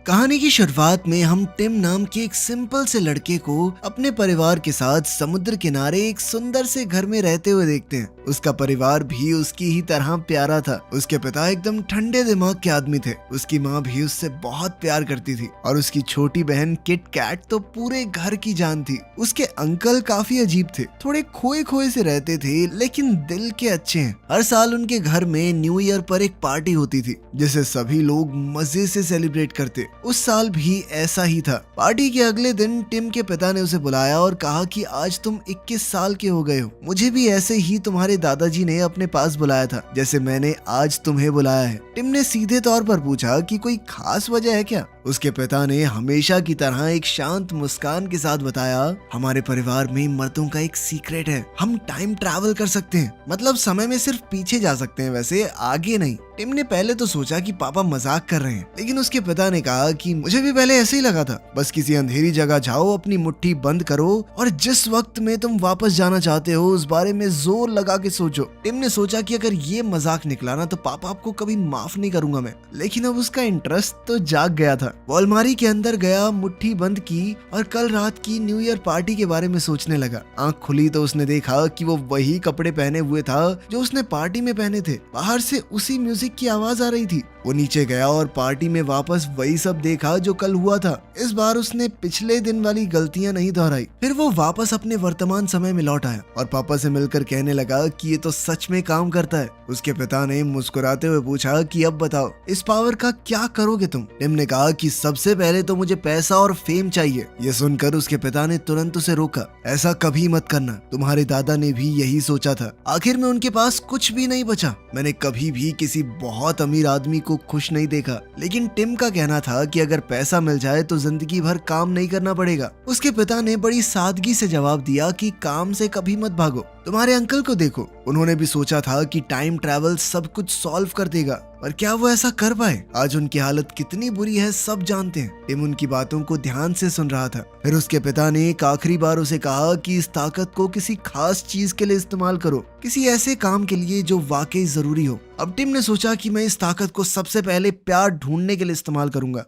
कहानी की शुरुआत में हम टिम नाम के एक सिंपल से लड़के को अपने परिवार के साथ समुद्र किनारे एक सुंदर से घर में रहते हुए देखते हैं। उसका परिवार भी उसकी ही तरह प्यारा था। उसके पिता एकदम ठंडे दिमाग के आदमी थे। उसकी माँ भी उससे बहुत प्यार करती थी और उसकी छोटी बहन किट कैट तो पूरे घर की जान थी। उसके अंकल काफी अजीब थे, थोड़े खोए खोए से रहते थे लेकिन दिल के अच्छे हैं। हर साल उनके घर में न्यू ईयर पर एक पार्टी होती थी जिसे सभी लोग मजे से सेलिब्रेट करते। उस साल भी ऐसा ही था। पार्टी के अगले दिन टिम के पिता ने उसे बुलाया और कहा कि आज तुम 21 साल के हो गए हो। मुझे भी ऐसे ही तुम्हारे दादाजी ने अपने पास बुलाया था जैसे मैंने आज तुम्हें बुलाया है। टिम ने सीधे तौर पर पूछा कि कोई खास वजह है क्या। उसके पिता ने हमेशा की तरह एक शांत मुस्कान के साथ बताया, हमारे परिवार में मर्दों का एक सीक्रेट है, हम टाइम ट्रैवल कर सकते हैं। मतलब समय में सिर्फ पीछे जा सकते हैं, वैसे आगे नहीं। टिम ने पहले तो सोचा कि पापा मजाक कर रहे हैं, लेकिन उसके पिता ने कहा कि मुझे भी पहले ऐसे ही लगा था। बस किसी अंधेरी जगह जाओ, अपनी मुट्ठी बंद करो और जिस वक्त में तुम वापस जाना चाहते हो उस बारे में जोर लगा के सोचो। टिम ने सोचा कि अगर ये मजाक निकला ना तो पापा आपको कभी माफ नहीं करूंगा मैं। लेकिन अब उसका इंटरेस्ट तो जाग गया था। वो अलमारी के अंदर गया, मुट्ठी बंद की और कल रात की न्यू ईयर पार्टी के बारे में सोचने लगा। आंख खुली तो उसने देखा कि वो वही कपड़े पहने हुए था जो उसने पार्टी में पहने थे। बाहर से उसी म्यूजिक की आवाज आ रही थी। वो नीचे गया और पार्टी में वापस वही सब देखा जो कल हुआ था। इस बार उसने पिछले दिन वाली गलतियां नहीं दोहराई। फिर वो वापस अपने वर्तमान समय में लौट आया और पापा से मिलकर कहने लगा कि ये तो सच में काम करता है। उसके पिता ने मुस्कुराते हुए पूछा कि अब बताओ इस पावर का क्या करोगे तुम। टिम ने कहा कि सबसे पहले तो मुझे पैसा और फेम चाहिए। ये सुनकर उसके पिता ने तुरंत उसे रोका, ऐसा कभी मत करना, तुम्हारे दादा ने भी यही सोचा था। आखिर में उनके पास कुछ भी नहीं बचा। मैंने कभी भी किसी बहुत अमीर आदमी को खुश नहीं देखा। लेकिन टिम का कहना था कि अगर पैसा मिल जाए तो जिंदगी भर काम नहीं करना पड़ेगा। उसके पिता ने बड़ी सादगी से जवाब दिया कि काम से कभी मत भागो। तुम्हारे अंकल को देखो, उन्होंने भी सोचा था कि टाइम ट्रैवल सब कुछ सॉल्व कर देगा, पर क्या वो ऐसा कर पाए? आज उनकी हालत कितनी बुरी है सब जानते हैं। टिम उनकी बातों को ध्यान से सुन रहा था। फिर उसके पिता ने एक आखिरी बार उसे कहा कि इस ताकत को किसी खास चीज के लिए इस्तेमाल करो, किसी ऐसे काम के लिए जो वाकई जरूरी हो। अब टिम ने सोचा कि मैं इस ताकत को सबसे पहले प्यार ढूंढने के लिए इस्तेमाल करूंगा।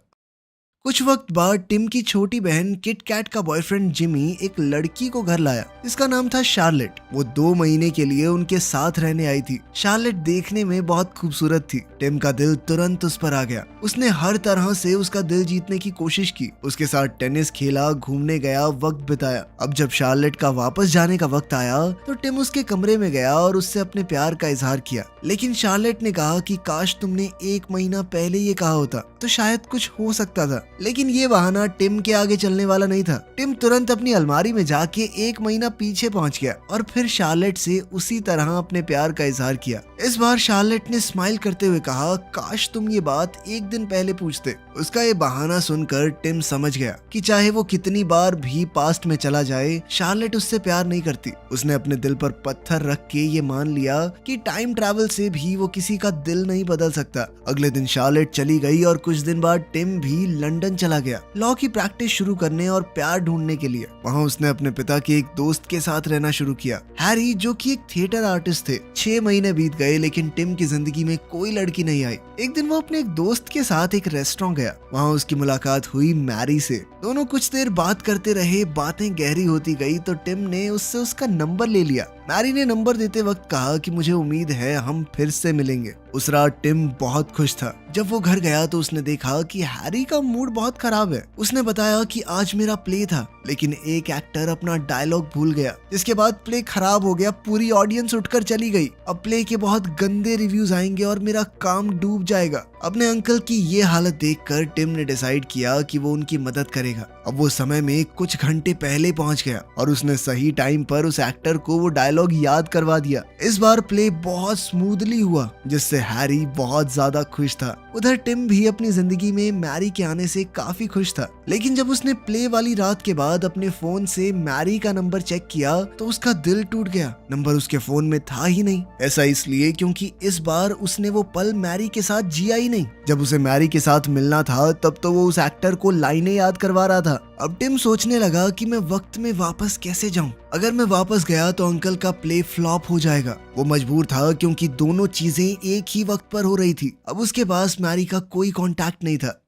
कुछ वक्त बाद टिम की छोटी बहन किट कैट का बॉयफ्रेंड जिमी एक लड़की को घर लाया जिसका नाम था शार्लेट। वो 2 महीने के लिए उनके साथ रहने आई थी। शार्लेट देखने में बहुत खूबसूरत थी। टिम का दिल तुरंत उस पर आ गया। उसने हर तरह से उसका दिल जीतने की कोशिश की, उसके साथ टेनिस खेला, घूमने गया, वक्त बिताया। अब जब शार्लेट का वापस जाने का वक्त आया तो टिम उसके कमरे में गया और उससे अपने प्यार का इजहार किया। लेकिन शार्लेट ने कहा कि काश तुमने 1 महीना पहले ये कहा होता तो शायद कुछ हो सकता था। लेकिन ये बहाना टिम के आगे चलने वाला नहीं था। टिम तुरंत अपनी अलमारी में जाके 1 महीना पीछे पहुंच गया और फिर शार्लेट से उसी तरह अपने प्यार का इजहार किया। इस बार शार्लेट ने स्माइल करते हुए कहा, काश तुम ये बात 1 दिन पहले पूछते। उसका ये बहाना सुनकर टिम समझ गया कि चाहे वो कितनी बार भी पास्ट में चला जाए, शार्लेट उससे प्यार नहीं करती। उसने अपने दिल पर पत्थर रख के ये मान लिया कि टाइम ट्रैवल से भी वो किसी का दिल नहीं बदल सकता। अगले दिन शार्लेट चली गई और कुछ दिन बाद टिम भी लंदन चला गया लॉ की प्रैक्टिस शुरू करने और प्यार ढूंढने के लिए। वहाँ उसने अपने पिता के एक दोस्त के साथ रहना शुरू किया, हैरी, जो कि एक थिएटर आर्टिस्ट थे। 6 महीने बीत गए लेकिन टिम की जिंदगी में कोई लड़की नहीं आई। एक दिन वो अपने एक दोस्त के साथ एक रेस्टोरेंट गया। वहाँ उसकी मुलाकात हुई मैरी से। दोनों कुछ देर बात करते रहे, बातें गहरी होती गई तो टिम ने उससे उसका नंबर ले लिया। मैरी ने नंबर देते वक्त कहा कि मुझे उम्मीद है हम फिर से मिलेंगे। उस रात टिम बहुत खुश था। जब वो घर गया तो उसने देखा कि हैरी का मूड बहुत खराब है। उसने बताया कि आज मेरा प्ले था लेकिन एक एक्टर अपना डायलॉग भूल गया, जिसके बाद प्ले खराब हो गया। पूरी ऑडियंस उठकर चली गई। अब प्ले के बहुत गंदे रिव्यूज आएंगे और मेरा काम डूब जाएगा। अपने अंकल की ये हालत देखकर टिम ने डिसाइड किया कि वो उनकी मदद करेगा। अब वो समय में कुछ घंटे पहले पहुंच गया और उसने सही टाइम पर उस एक्टर को वो डायलॉग याद करवा दिया। इस बार प्ले बहुत स्मूथली हुआ जिससे हैरी बहुत ज्यादा खुश था। उधर टिम भी अपनी जिंदगी में मैरी के आने से काफी खुश था। लेकिन जब उसने प्ले वाली रात के बाद अपने फोन से मैरी का नंबर चेक किया तो उसका दिल टूट गया। नंबर उसके फोन में था ही नहीं। ऐसा इसलिए क्योंकि इस बार उसने वो पल मैरी के साथ जिया ही नहीं। जब उसे मैरी के साथ मिलना था तब तो वो उस एक्टर को लाइनें याद करवा रहा था। अब टिम सोचने लगा कि मैं वक्त में वापस कैसे जाऊं। अगर मैं वापस गया तो अंकल का प्ले फ्लॉप हो जाएगा। वो मजबूर था क्योंकि दोनों चीजें एक ही वक्त पर हो रही थी। अब उसके पास मैरी का कोई कांटेक्ट नहीं था।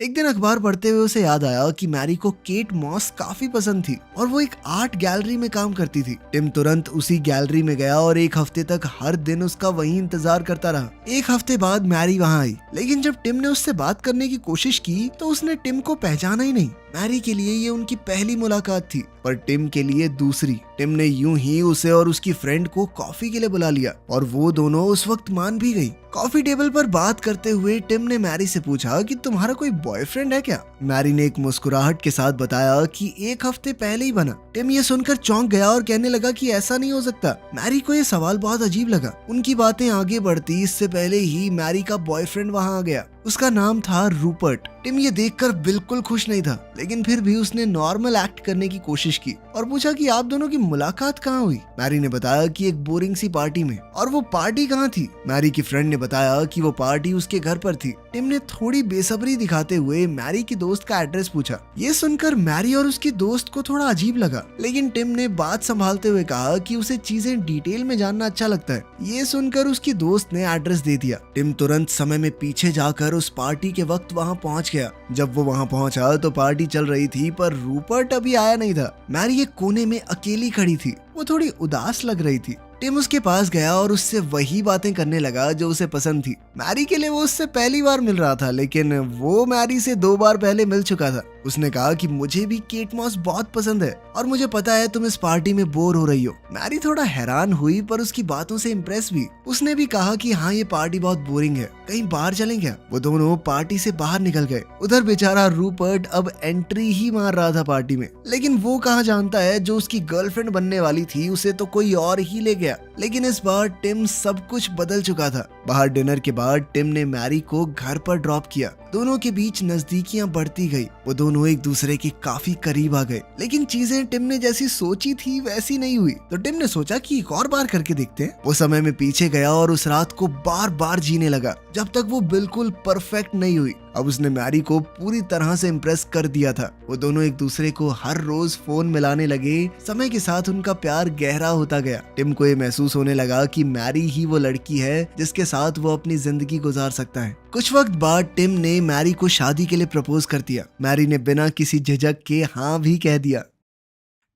एक दिन अखबार पढ़ते हुए उसे याद आया कि मैरी को केट मॉस काफी पसंद थी और वो एक आर्ट गैलरी में काम करती थी। टिम तुरंत उसी गैलरी में गया और एक हफ्ते तक हर दिन उसका वही इंतजार करता रहा। एक हफ्ते बाद मैरी वहाँ आई, लेकिन जब टिम ने उससे बात करने की कोशिश की तो उसने टिम को पहचाना ही नहीं। मैरी के लिए ये उनकी पहली मुलाकात थी, पर टिम के लिए दूसरी। टिम ने यूं ही उसे और उसकी फ्रेंड को कॉफी के लिए बुला लिया और वो दोनों उस वक्त मान भी गई। कॉफी टेबल पर बात करते हुए टिम ने मैरी से पूछा कि तुम्हारा कोई बॉयफ्रेंड है क्या? मैरी ने एक मुस्कुराहट के साथ बताया कि एक हफ्ते पहले ही बना। टिम ये सुनकर चौंक गया और कहने लगा कि ऐसा नहीं हो सकता। मैरी को ये सवाल बहुत अजीब लगा। उनकी बातें आगे बढ़ती इससे पहले ही मैरी का बॉयफ्रेंड वहाँ आ गया। उसका नाम था रूपर्ट। टिम ये देखकर बिल्कुल खुश नहीं था, लेकिन फिर भी उसने नॉर्मल एक्ट करने की कोशिश की और पूछा कि आप दोनों की मुलाकात कहाँ हुई? मैरी ने बताया कि एक बोरिंग सी पार्टी में। और वो पार्टी कहाँ थी? मैरी की फ्रेंड ने बताया कि वो पार्टी उसके घर पर थी। टिम ने थोड़ी बेसब्री दिखाते हुए मैरी की दोस्त का एड्रेस पूछा। ये सुनकर मैरी और उसकी दोस्त को थोड़ा अजीब लगा, लेकिन टिम ने बात संभालते हुए कहा कि उसे चीजें डिटेल में जानना अच्छा लगता है। ये सुनकर उसकी दोस्त ने एड्रेस दे दिया। टिम तुरंत समय में पीछे जाकर उस पार्टी के वक्त वहाँ पहुँच गया। जब वो वहाँ पहुँचा तो पार्टी चल रही थी, पर रूपर्ट अभी आया नहीं था। मैरी एक कोने में अकेली खड़ी थी। वो थोड़ी उदास लग रही थी। टिम उसके पास गया और उससे वही बातें करने लगा जो उसे पसंद थी। मैरी के लिए वो उससे पहली बार मिल रहा था, लेकिन वो मैरी से 2 बार पहले मिल चुका था। उसने कहा कि मुझे भी केट मॉस बहुत पसंद है और मुझे पता है तुम इस पार्टी में बोर हो रही हो। मैरी थोड़ा हैरान हुई, पर उसकी बातों से इम्प्रेस भी। उसने भी कहा कि हाँ, ये पार्टी बहुत बोरिंग है, कहीं बाहर चलें क्या? वो दोनों पार्टी से बाहर निकल गए। उधर बेचारा रूपर्ट अब एंट्री ही मार रहा था पार्टी में, लेकिन वो कहाँ जानता है जो उसकी गर्लफ्रेंड बनने वाली थी उसे तो कोई और ही ले गया। लेकिन इस बार टिम सब कुछ बदल चुका था। बाहर डिनर के बाद टिम ने मैरी को घर पर ड्रॉप किया। दोनों के बीच नजदीकियां बढ़ती गई। वो दोनों एक दूसरे के काफी करीब आ गए, लेकिन चीजें टिम ने जैसी सोची थी वैसी नहीं हुई। तो टिम ने सोचा कि एक और बार करके देखते हैं। वो समय में पीछे गया और उस रात को बार बार जीने लगा जब तक वो बिल्कुल परफेक्ट नहीं हुई। अब उसने मैरी को पूरी तरह से इम्प्रेस कर दिया था। वो दोनों एक दूसरे को हर रोज फोन मिलाने लगे। समय के साथ उनका प्यार गहरा होता गया। टिम को ये महसूस होने लगा कि मैरी ही वो लड़की है जिसके साथ वो अपनी जिंदगी गुजार सकता है। कुछ वक्त बाद टिम ने मैरी को शादी के लिए प्रपोज कर दिया। मैरी ने बिना किसी झिझक के हाँ भी कह दिया।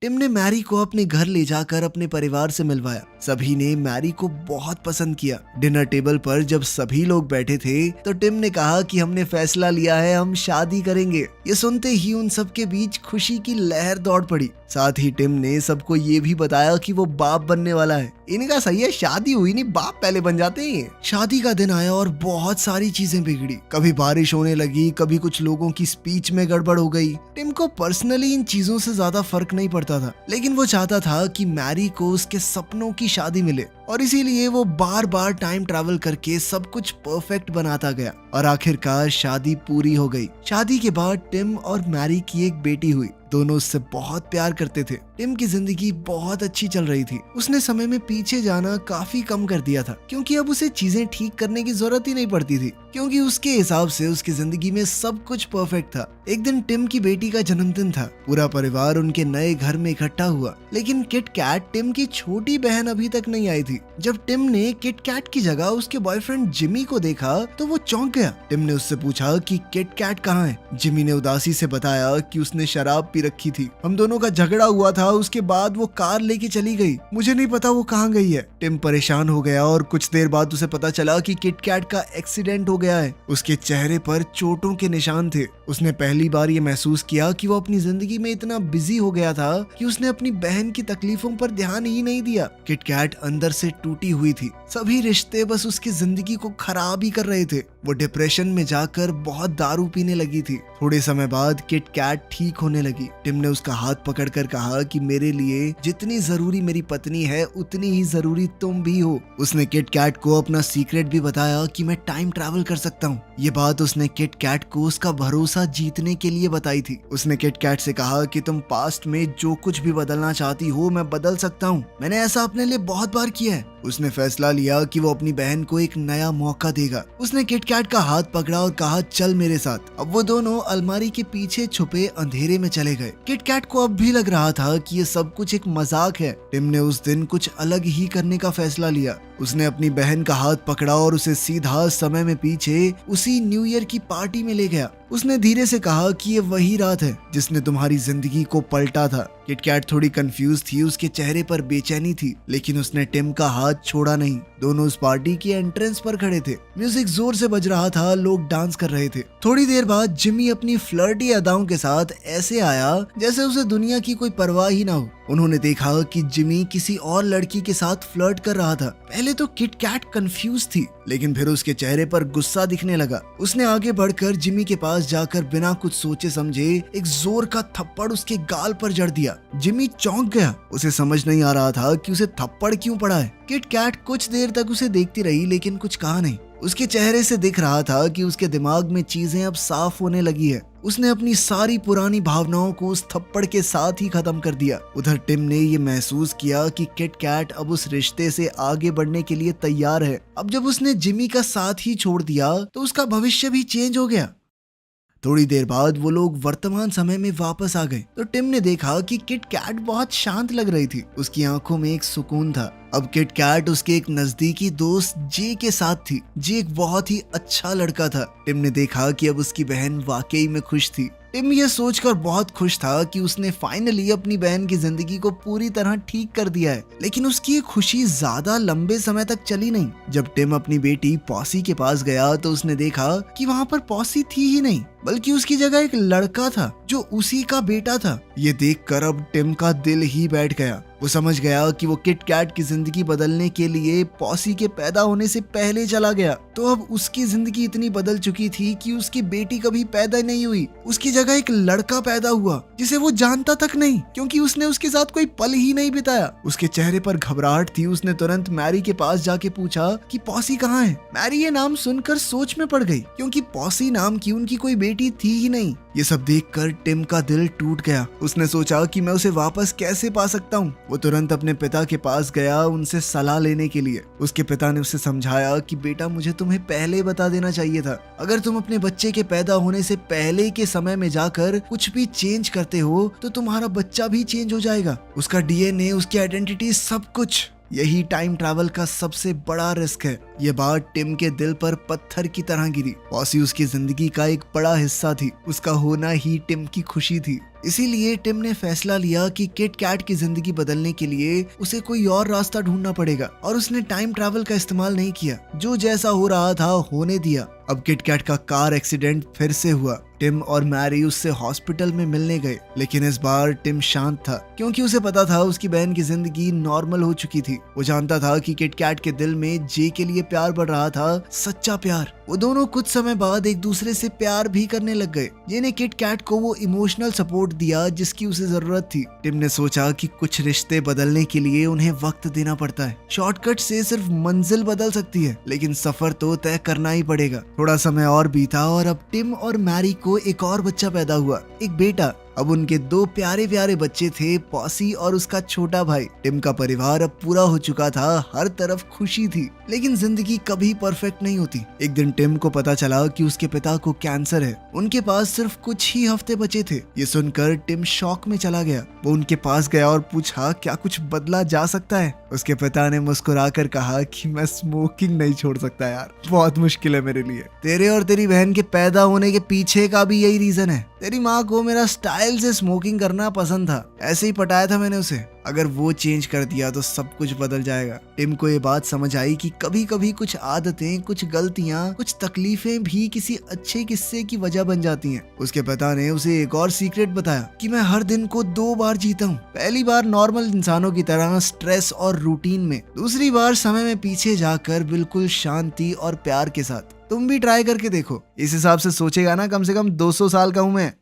टिम ने मैरी को अपने घर ले जाकर अपने परिवार से मिलवाया। सभी ने मैरी को बहुत पसंद किया। डिनर टेबल पर जब सभी लोग बैठे थे तो टिम ने कहा कि हमने फैसला लिया है, हम शादी करेंगे। ये सुनते ही उन सबके बीच खुशी की लहर दौड़ पड़ी। साथ ही टिम ने सबको ये भी बताया कि वो बाप बनने वाला है। इनका सही है, शादी हुई नहीं, बाप पहले बन जाते हैं। शादी का दिन आया और बहुत सारी चीजें बिगड़ी। कभी बारिश होने लगी, कभी कुछ लोगों की स्पीच में गड़बड़ हो गई। टिम को पर्सनली इन चीजों से ज्यादा फर्क नहीं पड़ता था, लेकिन वो चाहता था कि मैरी को उसके सपनों की शादी मिले और इसीलिए वो बार बार टाइम ट्रैवल करके सब कुछ परफेक्ट बनाता गया और आखिरकार शादी पूरी हो गई। शादी के बाद टिम और मैरी की एक बेटी हुई। दोनों उससे बहुत प्यार करते थे। टिम की जिंदगी बहुत अच्छी चल रही थी। उसने समय में पीछे जाना काफी कम कर दिया था, क्योंकि अब उसे चीजें ठीक करने की जरूरत ही नहीं पड़ती थी, क्योंकि उसके हिसाब से उसकी जिंदगी में सब कुछ परफेक्ट था। एक दिन टिम की बेटी का जन्मदिन था। पूरा परिवार उनके नए घर में इकट्ठा हुआ, लेकिन किट कैट टिम की छोटी बहन अभी तक नहीं आई थी। जब टिम ने किट कैट की जगह उसके बॉयफ्रेंड जिमी को देखा तो वो चौंक गया। टिम ने उससे पूछा कि किट कैट कहाँ है? जिमी ने उदासी से बताया कि उसने शराब पी रखी थी, हम दोनों का झगड़ा हुआ था, उसके बाद वो कार लेके चली गई, मुझे नहीं पता वो कहाँ गई है। टिम परेशान हो गया और कुछ देर बाद उसे पता चला कि किट कैट का एक्सीडेंट हो गया है। उसके चेहरे पर चोटों के निशान थे। उसने पहली बार ये महसूस किया कि वो अपनी जिंदगी में इतना बिजी हो गया था कि उसने अपनी बहन की तकलीफों पर ध्यान ही नहीं दिया। किट कैट अंदर से टूटी हुई थी। सभी रिश्ते बस उसकी जिंदगी को खराब ही कर रहे थे। वो डिप्रेशन में जाकर बहुत दारू पीने लगी थी। थोड़े समय बाद किट कैट ठीक होने लगी। टिम ने उसका हाथ पकड़कर कहा कि मेरे लिए जितनी जरूरी मेरी पत्नी है उतनी ही जरूरी तुम भी हो। उसने किट कैट को अपना सीक्रेट भी बताया कि मैं टाइम ट्रैवल कर सकता हूँ। ये बात उसने किट कैट को उसका भरोसा जीतने के लिए बताई थी। उसने किट कैट से कहा कि तुम पास्ट में जो कुछ भी बदलना चाहती हो मैं बदल सकता हूँ, मैंने ऐसा अपने लिए बहुत बार किया है। उसने फैसला लिया कि वो अपनी बहन को एक नया मौका देगा। उसने किट कैट का हाथ पकड़ा और कहा चल मेरे साथ। अब वो दोनों अलमारी के पीछे छुपे अंधेरे में चले गए। किट कैट को अब भी लग रहा था कि ये सब कुछ एक मजाक है। टिम ने उस दिन कुछ अलग ही करने का फैसला लिया। उसने अपनी बहन का हाथ पकड़ा और उसे सीधा समय में पीछे उसी न्यू ईयर की पार्टी में ले गया। उसने धीरे से कहा कि ये वही रात है जिसने तुम्हारी जिंदगी को पलटा था। किट कैट थोड़ी कंफ्यूज थी, उसके चेहरे पर बेचैनी थी, लेकिन उसने टिम का हाथ छोड़ा नहीं। दोनों उस पार्टी के एंट्रेंस पर खड़े थे। म्यूजिक जोर से बज रहा था, लोग डांस कर रहे थे। थोड़ी देर बाद जिमी अपनी फ्लर्टी अदाओं के साथ ऐसे आया जैसे उसे दुनिया की कोई परवाह ही ना हो। उन्होंने देखा कि जिमी किसी और लड़की के साथ फ्लर्ट कर रहा था। पहले तो किट कैट कंफ्यूज थी, लेकिन फिर उसके चेहरे पर गुस्सा दिखने लगा। उसने आगे बढ़कर जिमी के पास जाकर बिना कुछ सोचे समझे एक जोर का थप्पड़ उसके गाल पर जड़ दिया। जिमी चौंक गया। उसे समझ नहीं आ रहा था कि उसे थप्पड़ क्यों पड़ा है। किट कैट कुछ देर तक उसे देखती रही, लेकिन कुछ कहा नहीं। उसके चेहरे से दिख रहा था कि उसके दिमाग में चीजें अब साफ होने लगी है। उसने अपनी सारी पुरानी भावनाओं को उस थप्पड़ के साथ ही खत्म कर दिया। उधर टिम ने ये महसूस किया कि किट कैट अब उस रिश्ते से आगे बढ़ने के लिए तैयार है। अब जब उसने जिमी का साथ ही छोड़ दिया तो उसका भविष्य भी चेंज हो गया। थोड़ी देर बाद वो लोग वर्तमान समय में वापस आ गए तो टिम ने देखा कि किट कैट बहुत शांत लग रही थी। उसकी आंखों में एक सुकून था। अब किट कैट उसके एक नजदीकी दोस्त जे के साथ थी। जे एक बहुत ही अच्छा लड़का था। टिम ने देखा कि अब उसकी बहन वाकई में खुश थी। टिम ये सोचकर बहुत खुश था कि उसने फाइनली अपनी बहन की जिंदगी को पूरी तरह ठीक कर दिया है। लेकिन उसकी ये खुशी ज्यादा लंबे समय तक चली नहीं। जब टिम अपनी बेटी पॉसी के पास गया तो उसने देखा कि वहाँ पर पॉसी थी ही नहीं, बल्कि उसकी जगह एक लड़का था जो उसी का बेटा था। ये देखकर अब टिम का दिल ही बैठ गया। वो समझ गया कि वो किट कैट की जिंदगी बदलने के लिए पॉसी के पैदा होने से पहले चला गया। तो अब उसकी जिंदगी इतनी बदल चुकी थी कि उसकी बेटी कभी पैदा नहीं हुई। उसकी जगह एक लड़का पैदा हुआ जिसे वो जानता तक नहीं, क्योंकि उसने उसके साथ कोई पल ही नहीं बिताया। उसके चेहरे पर घबराहट थी। उसने तुरंत मैरी के पास जाके पूछा कि पॉसी कहाँ है। मैरी ये नाम सुनकर सोच में पड़ गई, क्योंकि पॉसी नाम की उनकी कोई बेटी थी ही नहीं। ये सब देखकर टिम का दिल टूट गया। उसने सोचा कि मैं उसे वापस कैसे पा सकता हूँ। वो तुरंत अपने पिता के पास गया उनसे सलाह लेने के लिए। उसके पिता ने उसे समझाया कि बेटा, मुझे तुम्हें पहले बता देना चाहिए था। अगर तुम अपने बच्चे के पैदा होने से पहले के समय में जाकर कुछ भी चेंज करते हो तो तुम्हारा बच्चा भी चेंज हो जाएगा। उसका डीएनए, उसकी आइडेंटिटी, सब कुछ। यही टाइम ट्रैवल का सबसे बड़ा रिस्क है। ये बात टिम के दिल पर पत्थर की तरह गिरी। पॉसी उसकी जिंदगी का एक बड़ा हिस्सा थी। उसका होना ही टिम की खुशी थी। इसीलिए टिम ने फैसला लिया कि किट कैट की जिंदगी बदलने के लिए उसे कोई और रास्ता ढूंढना पड़ेगा। और उसने टाइम ट्रैवल का इस्तेमाल नहीं किया। जो जैसा हो रहा था होने दिया। अब किट कैट का कार एक्सीडेंट फिर से हुआ। टिम और मैरी उससे हॉस्पिटल में मिलने गए, लेकिन इस बार टिम शांत था, क्योंकि उसे पता था उसकी बहन की जिंदगी नॉर्मल हो चुकी थी। वो जानता था कि किट कैट के दिल में जे के लिए प्यार बढ़ रहा था, सच्चा प्यार। वो दोनों कुछ समय बाद एक दूसरे से प्यार भी करने लग गए। जे ने किट कैट को वो इमोशनल सपोर्ट दिया जिसकी उसे जरूरत थी। टिम ने सोचा कि कुछ रिश्ते बदलने के लिए उन्हें वक्त देना पड़ता है। शॉर्टकट से सिर्फ मंजिल बदल सकती है, लेकिन सफर तो तय करना ही पड़ेगा। थोड़ा समय और बीता और अब टिम और मैरी को एक और बच्चा पैदा हुआ, एक बेटा। अब उनके दो प्यारे प्यारे बच्चे थे, पॉसी और उसका छोटा भाई। टिम का परिवार अब पूरा हो चुका था। हर तरफ खुशी थी, लेकिन जिंदगी कभी परफेक्ट नहीं होती। एक दिन टिम को पता चला कि उसके पिता को कैंसर है। उनके पास सिर्फ कुछ ही हफ्ते बचे थे। ये सुनकर टिम शॉक में चला गया। वो उनके पास गया और पूछा, क्या कुछ बदला जा सकता है? उसके पिता ने मुस्कुराकर कहा कि मैं स्मोकिंग नहीं छोड़ सकता यार, बहुत मुश्किल है मेरे लिए। तेरे और तेरी बहन के पैदा होने के पीछे का भी यही रीजन है। तेरी माँ को मेरा स्टाइल से स्मोकिंग करना पसंद था, ऐसे ही पटाया था मैंने उसे। अगर वो चेंज कर दिया तो सब कुछ बदल जाएगा। टिम को ये बात समझ आई कि कभी कभी कुछ आदतें, कुछ गलतियां, कुछ तकलीफें भी किसी अच्छे किस्से की वजह बन जाती हैं। उसके पिता ने उसे एक और सीक्रेट बताया कि मैं हर दिन को 2 बार जीता हूँ। पहली बार नॉर्मल इंसानों की तरह स्ट्रेस और रूटीन में, दूसरी बार समय में पीछे जाकर बिल्कुल शांति और प्यार के साथ। तुम भी ट्राई करके देखो। इस हिसाब से सोचेगा ना, कम से कम 200 साल का हूं मैं।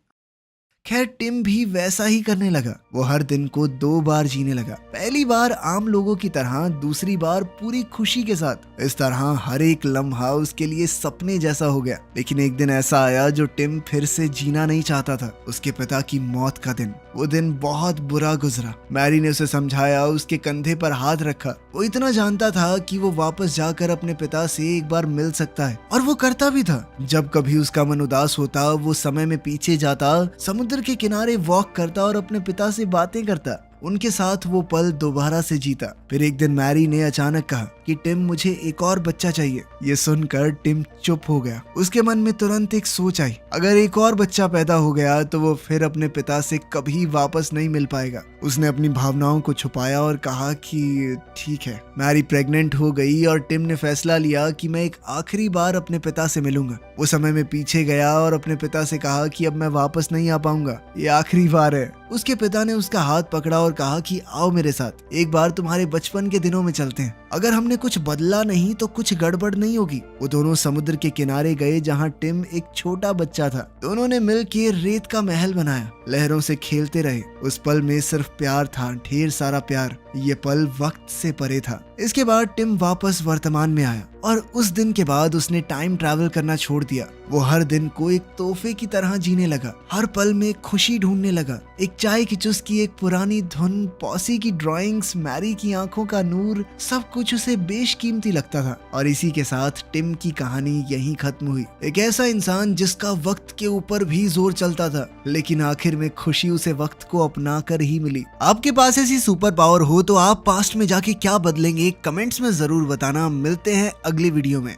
खैर टिम भी वैसा ही करने लगा। वो हर दिन को 2 बार जीने लगा। पहली बार आम लोगों की तरह, दूसरी बार पूरी खुशी के साथ। इस तरह हर एक लम्हा उसके लिए सपने जैसा हो गया। लेकिन एक दिन ऐसा आया जो टिम फिर से जीना नहीं चाहता था। उसके पिता की मौत का दिन। वो दिन बहुत बुरा गुजरा। मैरी ने उसे समझाया, उसके कंधे पर हाथ रखा। वो इतना जानता था कि वो वापस जाकर अपने पिता से एक बार मिल सकता है, और वो करता भी था। जब कभी उसका मन उदास होता, वो समय में पीछे जाता, समुद्र के किनारे वॉक करता और अपने पिता से बातें करता। उनके साथ वो पल दोबारा से जीता। फिर एक दिन मैरी ने अचानक कहा कि टिम मुझे एक और बच्चा चाहिए। ये सुनकर टिम चुप हो गया। उसके मन में तुरंत एक सोच आई, अगर एक और बच्चा पैदा हो गया तो वो फिर अपने पिता से कभी वापस नहीं मिल पाएगा। उसने अपनी भावनाओं को छुपाया और कहा कि ठीक है। मैरी प्रेग्नेंट हो गई और टिम ने फैसला लिया कि मैं एक आखिरी बार अपने पिता से मिलूंगा। वो समय में पीछे गया और अपने पिता से कहा कि अब मैं वापस नहीं आ पाऊंगा, ये आखिरी बार है। उसके पिता ने उसका हाथ पकड़ा और कहा कि आओ मेरे साथ, एक बार तुम्हारे बचपन के दिनों में चलते हैं। अगर हमने कुछ बदला नहीं तो कुछ गड़बड़ नहीं होगी। वो दोनों समुद्र के किनारे गए जहाँ टिम एक छोटा बच्चा था। दोनों ने मिलकर रेत का महल बनाया, लहरों से खेलते रहे। उस पल में सिर्फ प्यार था, ढेर सारा प्यार। ये पल वक्त से परे था। इसके बाद टिम वापस वर्तमान में आया और उस दिन के बाद उसने टाइम ट्रैवल करना छोड़ दिया। वो हर दिन को एक तोहफे की तरह जीने लगा, हर पल में खुशी ढूंढने लगा। एक चाय की चुस्की, एक पुरानी धुन, पॉसी की ड्राइंग्स, मैरी की आंखों का नूर, सब कुछ उसे बेशकीमती लगता था। और इसी के साथ टिम की कहानी यहीं खत्म हुई। एक ऐसा इंसान जिसका वक्त के ऊपर भी जोर चलता था, लेकिन आखिर में खुशी उसे वक्त को अपना कर ही मिली। आपके पास ऐसी सुपर पावर हो तो आप पास्ट में जाके क्या बदलेंगे, कमेंट्स में जरूर बताना। मिलते हैं अगली वीडियो में।